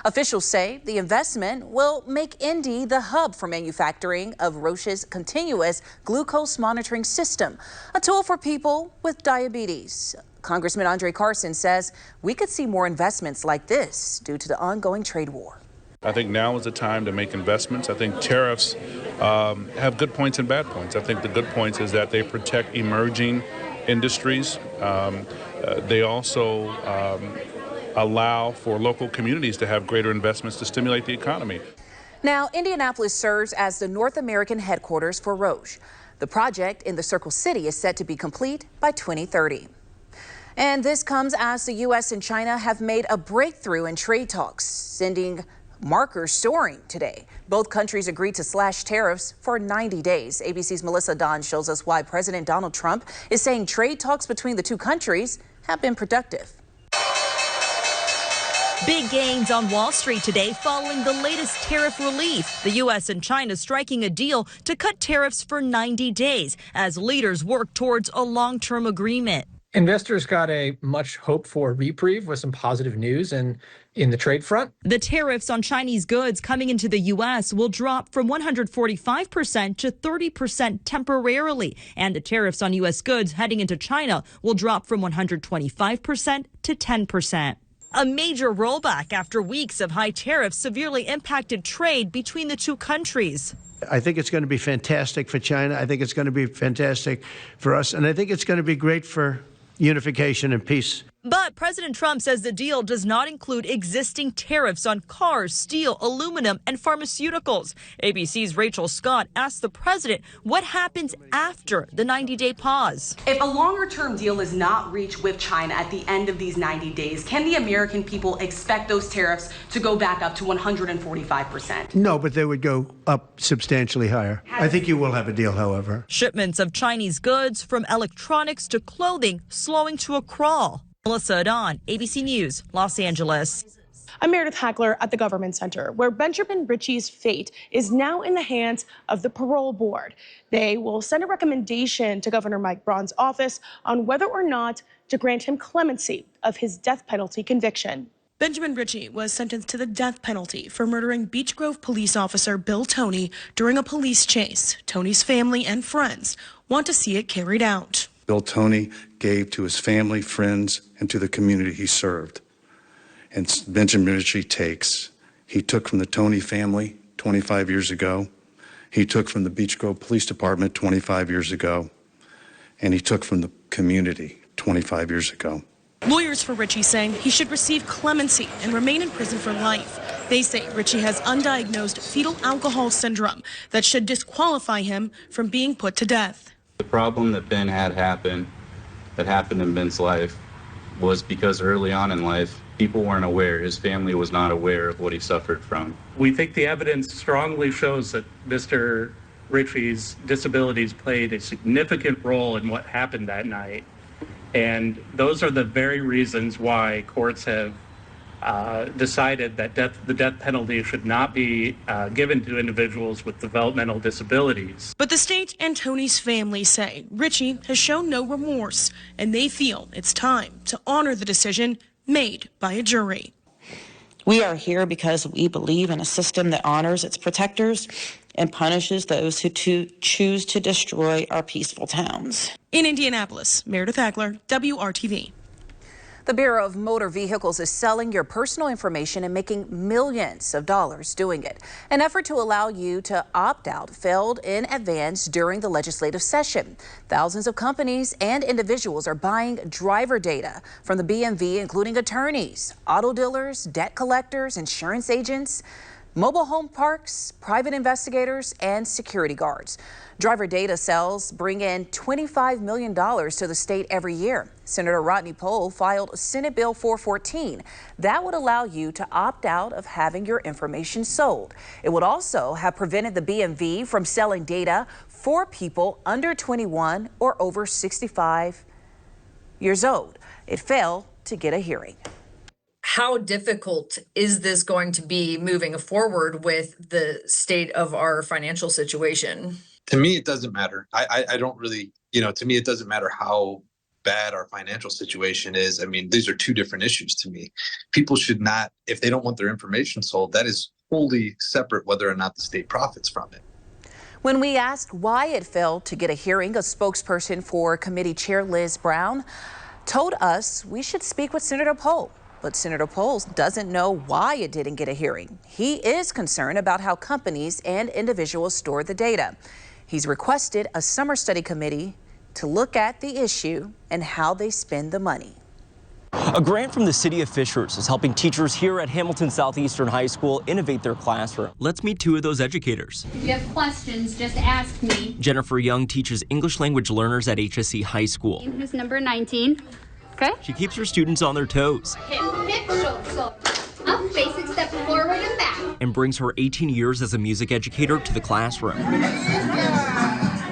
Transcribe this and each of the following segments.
Officials say the investment will make Indy the hub for manufacturing of Roche's continuous glucose monitoring system, a tool for people with diabetes. Congressman Andre Carson says we could see more investments like this due to the ongoing trade war. I think now is the time to make investments. I think tariffs have good points and bad points. I think the good points is that they protect emerging industries. They also allow for local communities to have greater investments to stimulate the economy. Now, Indianapolis serves as the North American headquarters for Roche. The project in the Circle City is set to be complete by 2030. And this comes as the U.S. and China have made a breakthrough in trade talks, sending markers soaring today. Both countries agreed to slash tariffs for 90 days. ABC's Melissa Don shows us why President Donald Trump is saying trade talks between the two countries have been productive. Big gains on Wall Street today following the latest tariff relief. The U.S. and China striking a deal to cut tariffs for 90 days as leaders work towards a long-term agreement. Investors got a much hoped for reprieve with some positive news in the trade front. The tariffs on Chinese goods coming into the U.S. will drop from 145% to 30% temporarily. And the tariffs on U.S. goods heading into China will drop from 125% to 10%. A major rollback after weeks of high tariffs severely impacted trade between the two countries. I think it's going to be fantastic for China. I think it's going to be fantastic for us. And I think it's going to be great for unification and peace. But President Trump says the deal does not include existing tariffs on cars, steel, aluminum, and pharmaceuticals. ABC's Rachel Scott asked the president what happens after the 90-day pause. If a longer-term deal is not reached with China at the end of these 90 days, can the American people expect those tariffs to go back up to 145%? No, but they would go up substantially higher. I think you will have a deal, however. Shipments of Chinese goods from electronics to clothing slowing to a crawl. Melissa Don, ABC News, Los Angeles. I'm Meredith Hackler at the Government Center, where Benjamin Richie's fate is now in the hands of the parole board. They will send a recommendation to Governor Mike Braun's office on whether or not to grant him clemency of his death penalty conviction. Benjamin Richie was sentenced to the death penalty for murdering Beech Grove police officer Bill Toney during a police chase. Toney's family and friends want to see it carried out. Bill Toney gave to his family, friends, and to the community he served. And Benjamin Richie takes. He took from the Toney family 25 years ago. He took from the Beech Grove Police Department 25 years ago. And he took from the community 25 years ago. Lawyers for Richie saying he should receive clemency and remain in prison for life. They say Richie has undiagnosed fetal alcohol syndrome that should disqualify him from being put to death. The problem that Ben had happen, that happened in Ben's life, was because early on in life, people weren't aware. His family was not aware of what he suffered from. We think the evidence strongly shows that Mr. Richie's disabilities played a significant role in what happened that night. And those are the very reasons why courts have decided that the death penalty should not be given to individuals with developmental disabilities. But the state and Toney's family say Richie has shown no remorse, and they feel it's time to honor the decision made by a jury. We are here because we believe in a system that honors its protectors and punishes those who choose to destroy our peaceful towns. In Indianapolis, Meredith Hackler, WRTV. The Bureau of Motor Vehicles is selling your personal information and making millions of dollars doing it. An effort to allow you to opt out failed in advance during the legislative session. Thousands of companies and individuals are buying driver data from the BMV, including attorneys, auto dealers, debt collectors, insurance agents, mobile home parks, private investigators, and security guards. Driver data sales bring in $25 million to the state every year. Senator Rodney Pohl filed Senate Bill 414. That would allow you to opt out of having your information sold. It would also have prevented the BMV from selling data for people under 21 or over 65 years old. It failed to get a hearing. How difficult is this going to be moving forward with the state of our financial situation? To me, it doesn't matter. I don't really, to me, it doesn't matter how bad our financial situation is, I mean, these are two different issues to me. People should not, if they don't want their information sold, that is wholly separate whether or not the state profits from it. When we asked why it failed to get a hearing, a spokesperson for committee chair Liz Brown told us we should speak with Senator Pohl. But Senator Pohl doesn't know why it didn't get a hearing. He is concerned about how companies and individuals store the data. He's requested a summer study committee to look at the issue and how they spend the money. A grant from the city of Fishers is helping teachers here at Hamilton Southeastern High School innovate their classroom. Let's meet two of those educators. If you have questions, just ask me. Jennifer Young teaches English language learners at HSE High School. Who's number 19? Okay. She keeps her students on their toes. Hip, shoulder, up, basic step forward and back. And brings her 18 years as a music educator to the classroom.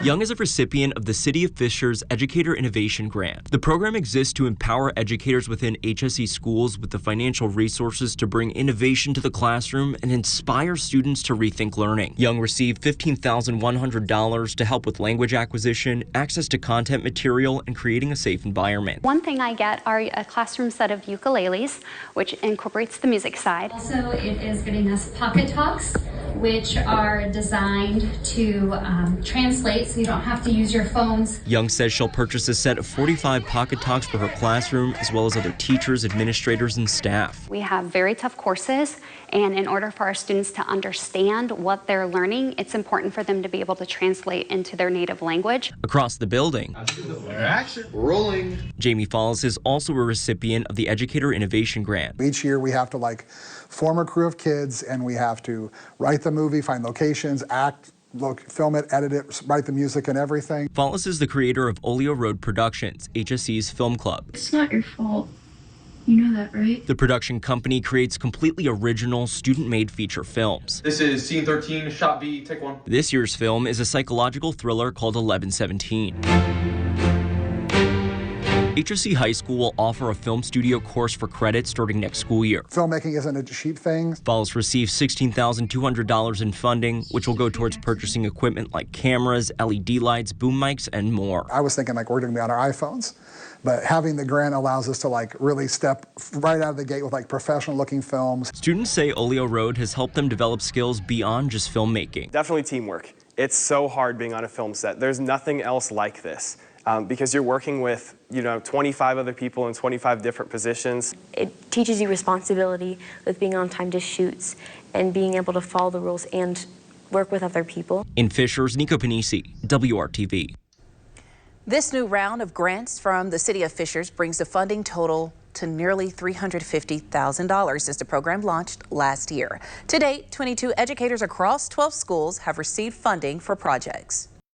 Young is a recipient of the City of Fishers Educator Innovation Grant. The program exists to empower educators within HSE schools with the financial resources to bring innovation to the classroom and inspire students to rethink learning. Young received $15,100 to help with language acquisition, access to content material, and creating a safe environment. One thing I get are a classroom set of ukuleles, which incorporates the music side. Also, it is getting us pocket talks, which are designed to translate so you don't have to use your phones. Young says she'll purchase a set of 45 pocket talks for her classroom, as well as other teachers, administrators, and staff. We have very tough courses, and in order for our students to understand what they're learning, it's important for them to be able to translate into their native language. Across the building, action, rolling. Jamie Falls is also a recipient of the Educator Innovation Grant. Each year we have to form a crew of kids, and we have to write the movie, find locations, act, film it, edit it, write the music and everything. Fallis is the creator of Oleo Road Productions, HSE's film club. It's not your fault. You know that, right? The production company creates completely original, student-made feature films. This is scene 13, shot B, take one. This year's film is a psychological thriller called 1117. HSE High School will offer a film studio course for credit starting next school year. Filmmaking isn't a cheap thing. Falls received $16,200 in funding, which will go towards purchasing equipment like cameras, LED lights, boom mics, and more. I was thinking we're going to be on our iPhones, but having the grant allows us to really step right out of the gate with professional looking films. Students say Oleo Road has helped them develop skills beyond just filmmaking. Definitely teamwork. It's so hard being on a film set. There's nothing else like this. Because you're working with 25 other people in 25 different positions. It teaches you responsibility with being on time to shoots and being able to follow the rules and work with other people. In Fishers, Nico Panisi, WRTV. This new round of grants from the City of Fishers brings the funding total to nearly $350,000 since the program launched last year. To date, 22 educators across 12 schools have received funding for projects.